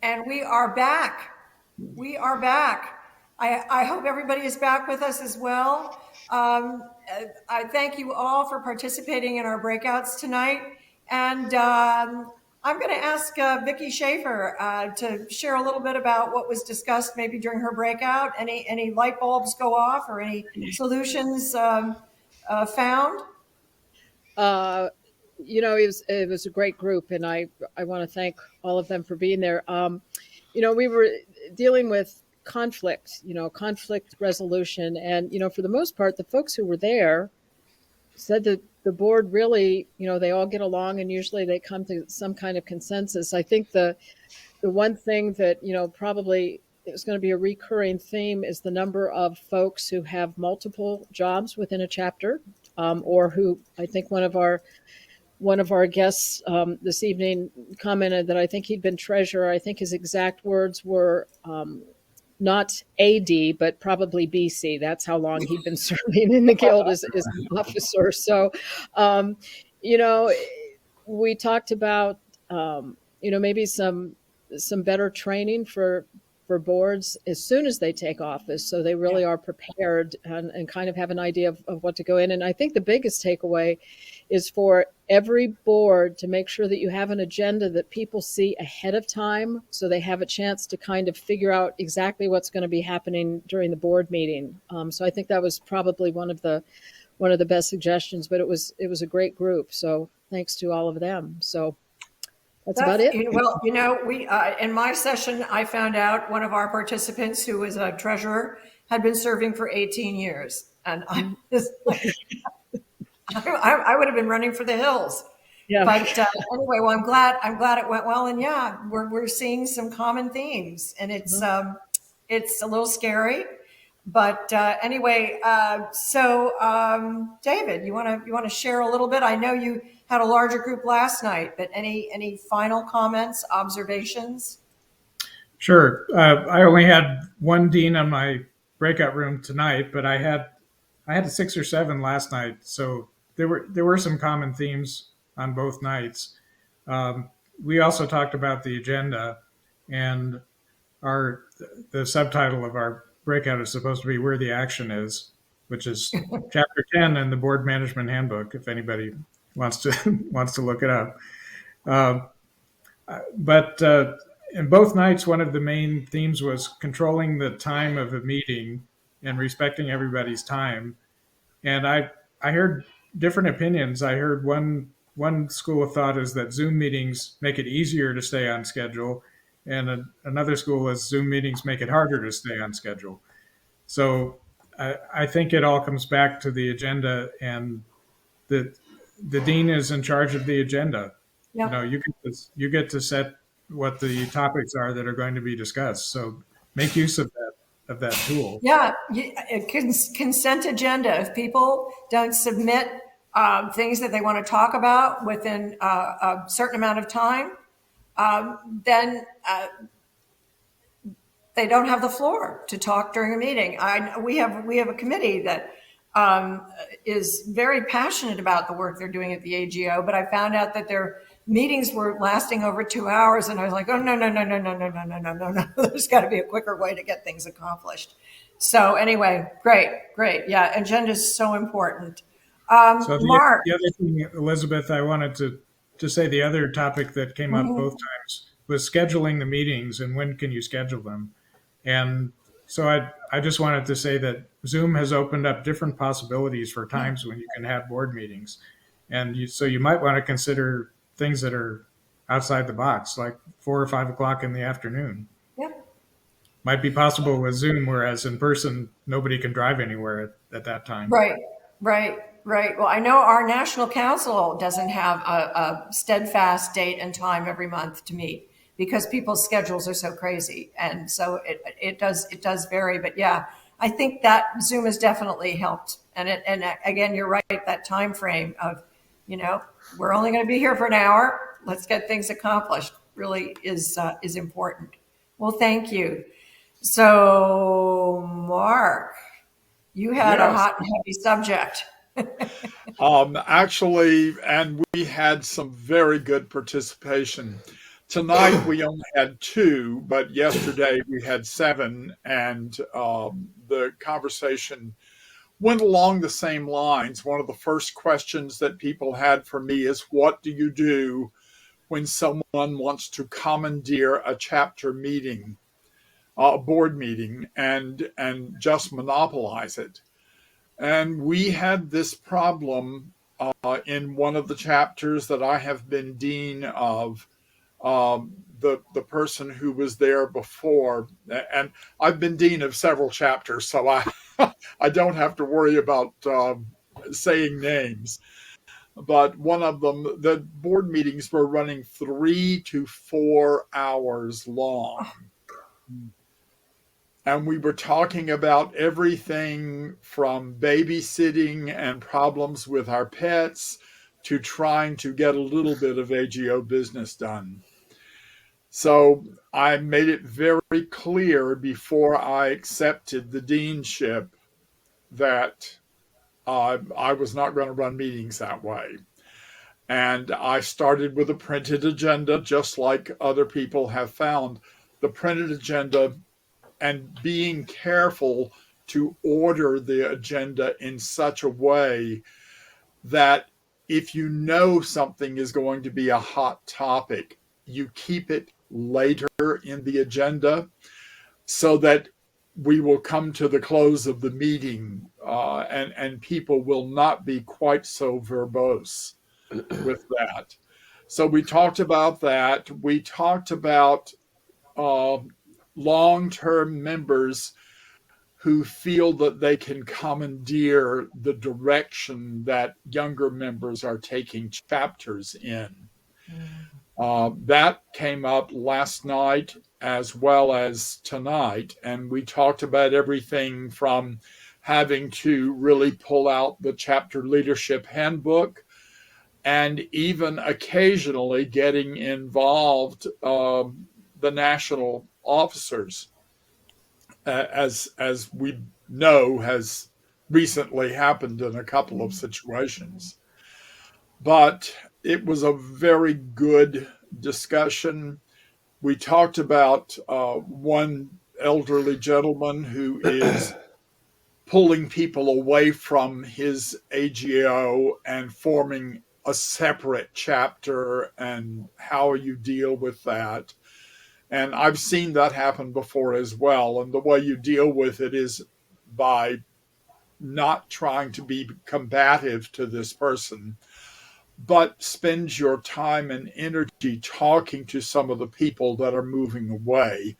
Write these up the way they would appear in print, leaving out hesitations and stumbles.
And we are back. We are back. I hope everybody is back with us as well. I thank you all for participating in our breakouts tonight. And I'm going to ask Vicki Schaeffer to share a little bit about what was discussed maybe during her breakout. Any light bulbs go off or any solutions found? Uh, it was a great group, and I want to thank all of them for being there. We were dealing with conflict, conflict resolution, and for the most part, the folks who were there said that the board really, they all get along, and usually they come to some kind of consensus. I think the one thing that probably is going to be a recurring theme is the number of folks who have multiple jobs within a chapter, or who I think one of our guests this evening commented that I think he'd been treasurer. I think his exact words were not AD, but probably BC. That's how long he'd been serving in the guild as an officer. So, um, you know, we talked about maybe some better training for boards as soon as they take office, so they Yeah. really are prepared and kind of have an idea of what to go in. And I think the biggest takeaway is for every board to make sure that you have an agenda that people see ahead of time, so they have a chance to kind of figure out exactly what's going to be happening during the board meeting. So I think that was probably one of the best suggestions. But it was a great group, so thanks to all of them. So that's about That's, it. well, we in my session, I found out one of our participants who was a treasurer had been serving for 18 years, and I was like, I would have been running for the hills. Yeah. But anyway, well, I'm glad it went well, and yeah, we're seeing some common themes, and it's a little scary, but anyway, David, you want to share a little bit? I know you had a larger group last night, but any final comments, observations? Sure. I only had one dean on my breakout room tonight, but I had 6 or 7 last night, so there were some common themes on both nights. We also talked about the agenda, and our the subtitle of our breakout is supposed to be "Where the Action Is," which is Chapter 10 in the Board Management Handbook. If anybody wants to wants to look it up, uh, but in both nights, one of the main themes was controlling the time of a meeting and respecting everybody's time. And I heard different opinions. I heard one school of thought is that Zoom meetings make it easier to stay on schedule, and another school is Zoom meetings make it harder to stay on schedule. So I think it all comes back to the agenda, and the the dean is in charge of the agenda. Yeah. You get to set what the topics are that are going to be discussed. So make use of that tool. Yeah, consent agenda. If people don't submit things that they want to talk about within a certain amount of time, then they don't have the floor to talk during a meeting. We have a committee that is very passionate about the work they're doing at the AGO, but I found out that their meetings were lasting over 2 hours, and I was like, oh no, no, no, no, no, no, no, no, no, no, no. There's got to be a quicker way to get things accomplished. So anyway, great, yeah, agenda is so important. So Mark. the other thing, Elizabeth, I wanted to say the other topic that came up both Mhm. times was scheduling the meetings and when can you schedule them. And so I just wanted to say that Zoom has opened up different possibilities for times when you can have board meetings. And so you might want to consider things that are outside the box, like 4 or 5 o'clock in the afternoon. Yep. Might be possible with Zoom, whereas in person, nobody can drive anywhere at that time. Right, right. Well, I know our national council doesn't have a steadfast date and time every month to meet because people's schedules are so crazy, and so it does vary. But yeah, I think that Zoom has definitely helped. And again, you're right. That time frame of, you know, we're only going to be here for an hour. Let's get things accomplished. Really is important. Well, thank you. So, Mark, you had a Yes. hot and heavy subject. Actually, and we had some very good participation. Tonight we only had 2, but yesterday we had 7, and the conversation went along the same lines. One of the first questions that people had for me is, what do you do when someone wants to commandeer a chapter meeting, a board meeting, and just monopolize it? And we had this problem in one of the chapters that I have been dean of. The person who was there before, and I've been dean of several chapters, so I don't have to worry about saying names. But one of them, the board meetings were running 3 to 4 hours long. And we were talking about everything from babysitting and problems with our pets to trying to get a little bit of AGO business done. So I made it very clear before I accepted the deanship that I was not going to run meetings that way. And I started with a printed agenda, just like other people have found. The printed agenda, and being careful to order the agenda in such a way that if you know something is going to be a hot topic, you keep it later in the agenda so that we will come to the close of the meeting and people will not be quite so verbose with that. So we talked about that. We talked about long-term members who feel that they can commandeer the direction that younger members are taking chapters in. That came up last night as well as tonight, and we talked about everything from having to really pull out the chapter leadership handbook and even occasionally getting involved the national officers, as we know has recently happened in a couple of situations. But it was a very good discussion. We talked about one elderly gentleman who is pulling people away from his AGO and forming a separate chapter and how you deal with that. And I've seen that happen before as well. And the way you deal with it is by not trying to be combative to this person, but spend your time and energy talking to some of the people that are moving away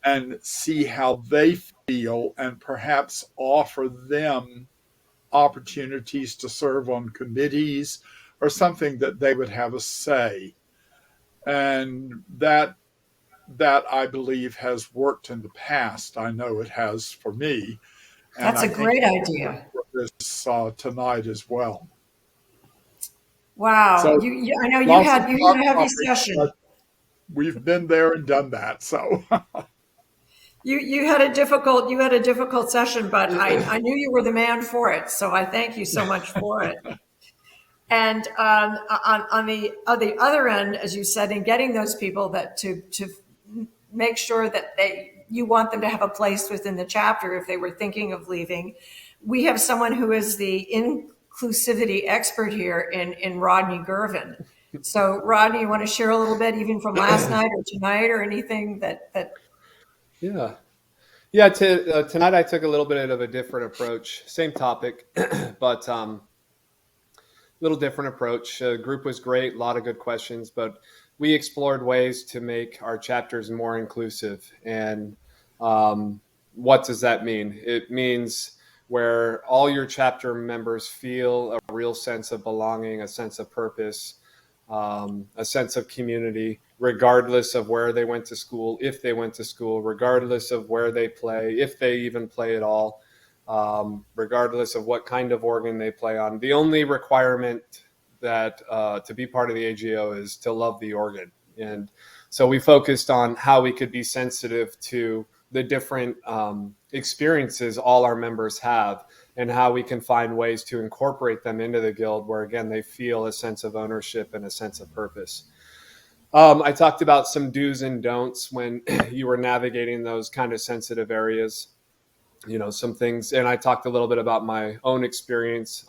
and see how they feel and perhaps offer them opportunities to serve on committees or something that they would have a say. And that I believe has worked in the past. I know it has for me. And That's I a think great idea. for this tonight as well. Wow. So I know you lots of had hot a heavy topics, session. but we've been there and done that. So You had a difficult session, but I knew you were the man for it. So I thank you so much for it. And on the other end, as you said, in getting those people that to make sure that you want them to have a place within the chapter if they were thinking of leaving. We have someone who is the inclusivity expert here in Rodney Girvin. So Rodney, you want to share a little bit, even from last night or tonight or anything that Yeah. Tonight I took a little bit of a different approach. Same topic, but little different approach. The group was great, a lot of good questions, but we explored ways to make our chapters more inclusive. And what does that mean? It means where all your chapter members feel a real sense of belonging, a sense of purpose, a sense of community, regardless of where they went to school, if they went to school, regardless of where they play, if they even play at all. Regardless of what kind of organ they play on. The only requirement that to be part of the AGO is to love the organ. And so we focused on how we could be sensitive to the different experiences all our members have and how we can find ways to incorporate them into the guild where, again, they feel a sense of ownership and a sense of purpose. I talked about some do's and don'ts when you were navigating those kind of sensitive areas, some things. And I talked a little bit about my own experience,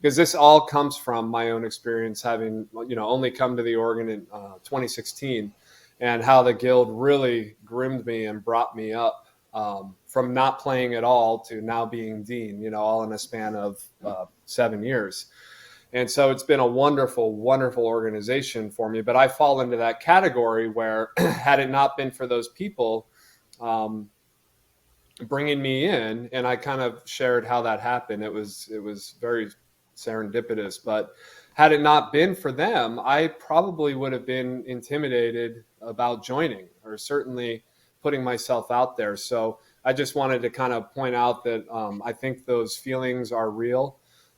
because this all comes from my own experience, having, only come to the Oregon in 2016, and how the guild really groomed me and brought me up, from not playing at all to now being dean, all in a span of 7 years. And so it's been a wonderful, wonderful organization for me. But I fall into that category where had it not been for those people bringing me in, and I kind of shared how that happened. It was very serendipitous. But had it not been for them, I probably would have been intimidated about joining, or certainly putting myself out there. So I just wanted to kind of point out that I think those feelings are real,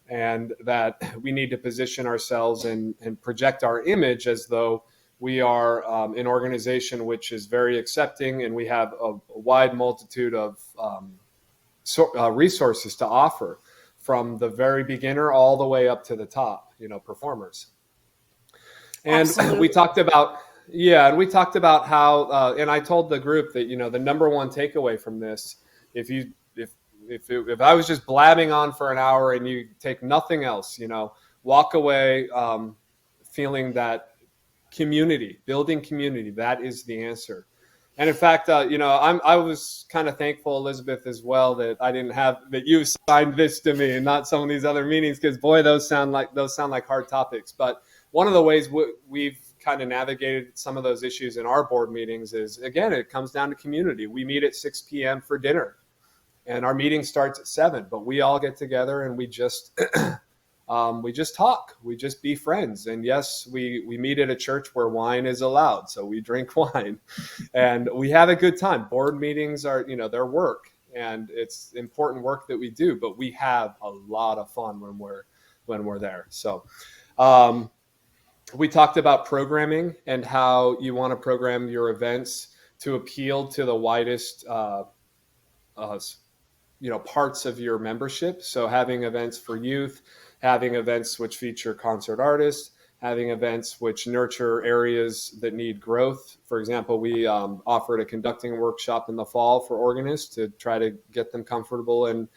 and that we need to position ourselves and project our image as though we are an organization which is very accepting, and we have a wide multitude of resources to offer, from the very beginner all the way up to the top, performers. And Absolutely. we talked about how, and I told the group that, the number one takeaway from this, if I was just blabbing on for an hour and you take nothing else, walk away feeling that building community, that is the answer. And in fact, I was kind of thankful, Elizabeth, as well, that that you assigned this to me and not some of these other meetings, because boy, those sound like hard topics. But one of the ways we've kind of navigated some of those issues in our board meetings is, again, it comes down to community. We meet at 6 p.m. for dinner, and our meeting starts at 7, but we all get together and we just talk. We just be friends. And yes, we meet at a church where wine is allowed, so we drink wine and we have a good time. Board meetings are, they're work, and it's important work that we do, but we have a lot of fun when we're there. So we talked about programming and how you want to program your events to appeal to the widest parts of your membership. So having events for youth, having events which feature concert artists, having events which nurture areas that need growth. For example, we offered a conducting workshop in the fall for organists to try to get them comfortable in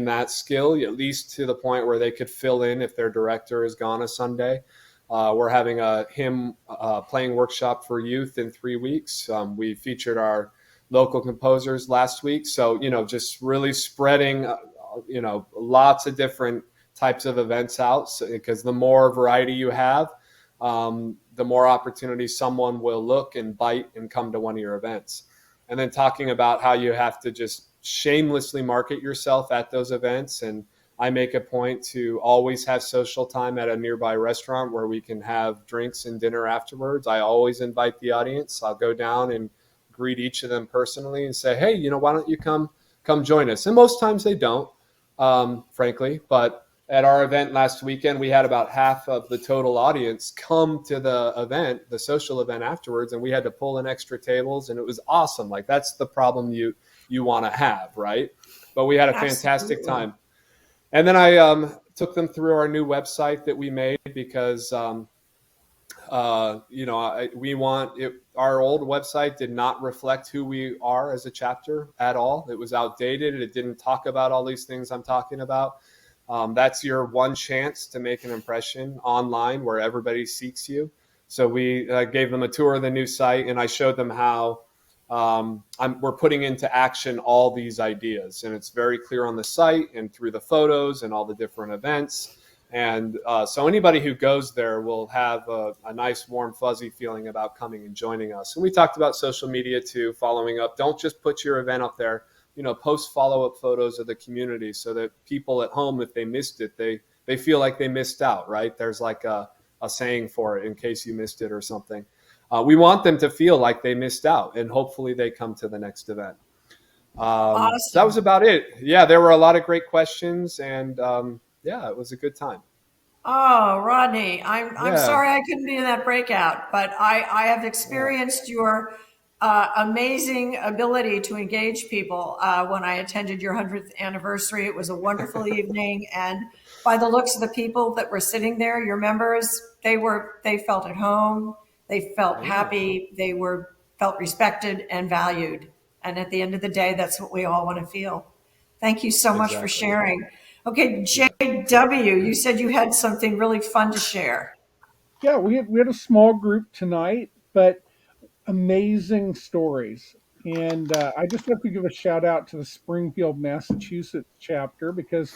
that skill, at least to the point where they could fill in if their director is gone a Sunday. We're having a hymn playing workshop for youth in 3 weeks. We featured our local composers last week. So, just really spreading, lots of different types of events out, because the more variety you have, the more opportunity someone will look and bite and come to one of your events. And then talking about how you have to just shamelessly market yourself at those events. And I make a point to always have social time at a nearby restaurant where we can have drinks and dinner afterwards. I always invite the audience. I'll go down and greet each of them personally and say, hey, why don't you come join us? And most times they don't, frankly. But at our event last weekend, we had about half of the total audience come to the event, the social event afterwards, and we had to pull in extra tables, and it was awesome. Like, that's the problem you want to have, right? But we had a fantastic time. And then I took them through our new website that we made, because we want it. Our old website did not reflect who we are as a chapter at all. It was outdated. It didn't talk about all these things I'm talking about. That's your one chance to make an impression online where everybody seeks you. So we gave them a tour of the new site, and I showed them how we're putting into action all these ideas. And it's very clear on the site and through the photos and all the different events. And so anybody who goes there will have a nice, warm, fuzzy feeling about coming and joining us. And we talked about social media too, following up. Don't just put your event up there. Post follow-up photos of the community so that people at home, if they missed it, they feel like they missed out, right? There's like a saying for it, in case you missed it or something. We want them to feel like they missed out, and hopefully they come to the next event. Awesome. So that was about it. Yeah, there were a lot of great questions, and it was a good time. Oh, Rodney, I'm sorry I couldn't be in that breakout, but I have experienced your amazing ability to engage people when I attended your 100th anniversary. It was a wonderful evening, and by the looks of the people that were sitting there, your members, they felt at home. They felt happy. They felt respected and valued. And at the end of the day, that's what we all want to feel. Thank you so much for Exactly. sharing. Okay, JW, you said you had something really fun to share. Yeah, we had a small group tonight, but amazing stories. And I just have to give a shout out to the Springfield, Massachusetts chapter because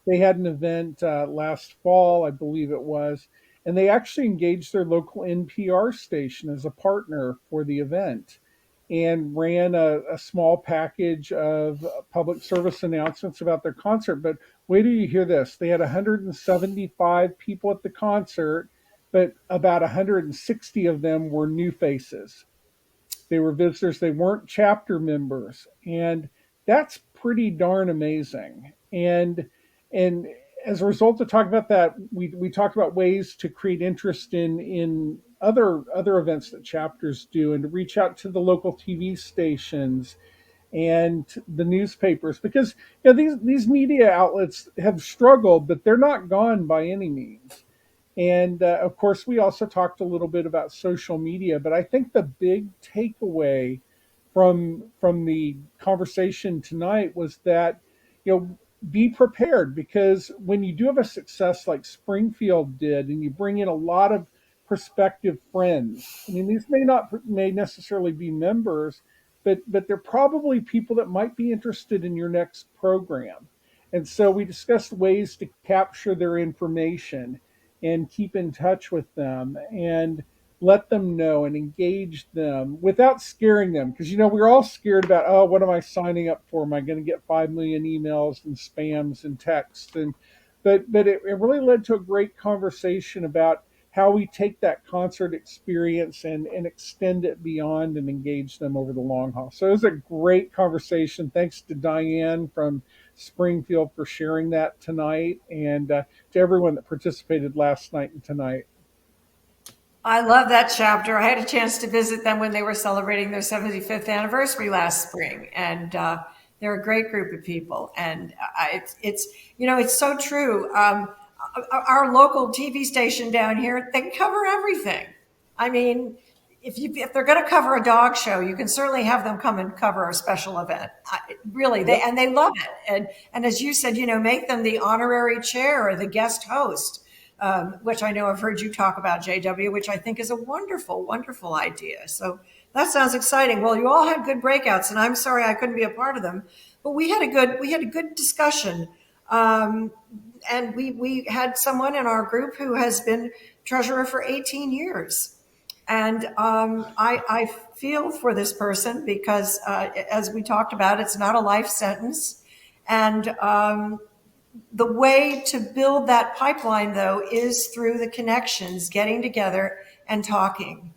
they had an event last fall, I believe it was, and they actually engaged their local NPR station as a partner for the event and ran a small package of public service announcements about their concert. But wait till you hear this. They had 175 people at the concert, but about 160 of them were new faces. They were visitors. They weren't chapter members, and that's pretty darn amazing. And as a result of talking about that, we talked about ways to create interest in other events that chapters do, and to reach out to the local TV stations and the newspapers because these media outlets have struggled, but they're not gone by any means. And of course, we also talked a little bit about social media, but I think the big takeaway from the conversation tonight was that be prepared because when you do have a success like Springfield did, and you bring in a lot of prospective friends. I mean, these may necessarily be members, but they're probably people that might be interested in your next program. And so we discussed ways to capture their information and keep in touch with them and let them know and engage them without scaring them. Because, we're all scared about, oh, what am I signing up for? Am I going to get 5 million emails and spams and texts? But it really led to a great conversation about how we take that concert experience and extend it beyond and engage them over the long haul. So it was a great conversation. Thanks to Diane from Springfield for sharing that tonight, and to everyone that participated last night and tonight. I love that chapter. I had a chance to visit them when they were celebrating their 75th anniversary last spring, and they're a great group of people. And it's so true. Our local TV station down here, they cover everything. I mean, if they're going to cover a dog show, you can certainly have them come and cover a special event. Really, they love it. And as you said, make them the honorary chair or the guest host. Which I know I've heard you talk about, JW, which I think is a wonderful, wonderful idea. So that sounds exciting. Well, you all had good breakouts, and I'm sorry I couldn't be a part of them, but we had a good discussion. And we had someone in our group who has been treasurer for 18 years. And I feel for this person because, as we talked about, it's not a life sentence. And the way to build that pipeline, though, is through the connections, getting together and talking,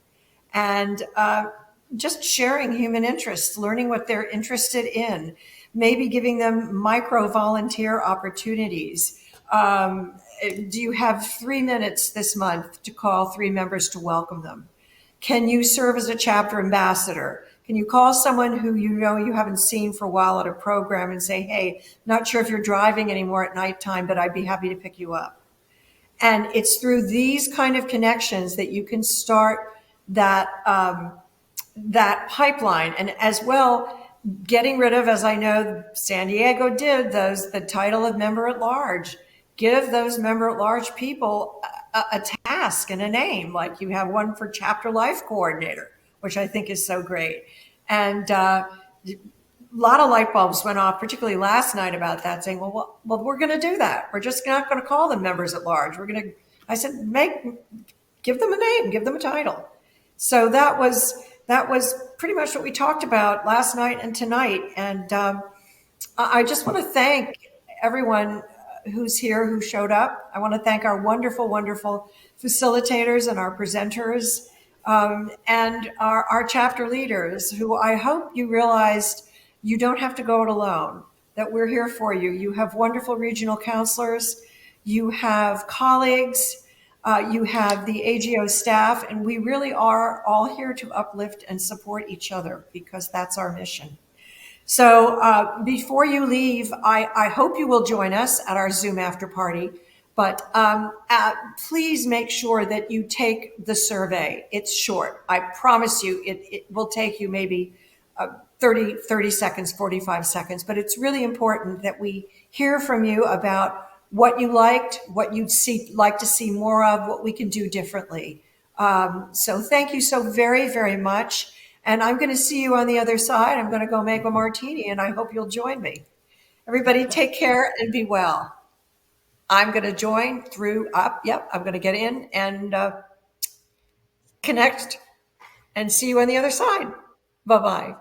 and just sharing human interests, learning what they're interested in, maybe giving them micro volunteer opportunities. Do you have 3 minutes this month to call 3 members to welcome them? Can you serve as a chapter ambassador? Can you call someone who you haven't seen for a while at a program and say, hey, not sure if you're driving anymore at nighttime, but I'd be happy to pick you up. And it's through these kind of connections that you can start that that pipeline. And as well, getting rid of, as I know San Diego did, the title of member at large. Give those member at large people a task and a name, like you have one for chapter life coordinator, which I think is so great. And a lot of light bulbs went off, particularly last night, about that, saying, well, we're going to do that. We're just not going to call them members at large. I said, give them a name, give them a title. So that was pretty much what we talked about last night and tonight. And I just want to thank everyone who's here, who showed up. I want to thank our wonderful, wonderful facilitators and our presenters, and our chapter leaders, who I hope you realized you don't have to go it alone, that we're here for you. You have wonderful regional counselors, you have colleagues, you have the AGO staff, and we really are all here to uplift and support each other because that's our mission. So before you leave, I hope you will join us at our Zoom after party. But please make sure that you take the survey. It's short. I promise you, it will take you maybe 30 seconds, 45 seconds. But it's really important that we hear from you about what you liked, what you'd like to see more of, what we can do differently. So thank you so very, very much. And I'm going to see you on the other side. I'm going to go make a martini, and I hope you'll join me. Everybody take care and be well. I'm going to join through up. Yep, I'm going to get in and connect and see you on the other side. Bye-bye.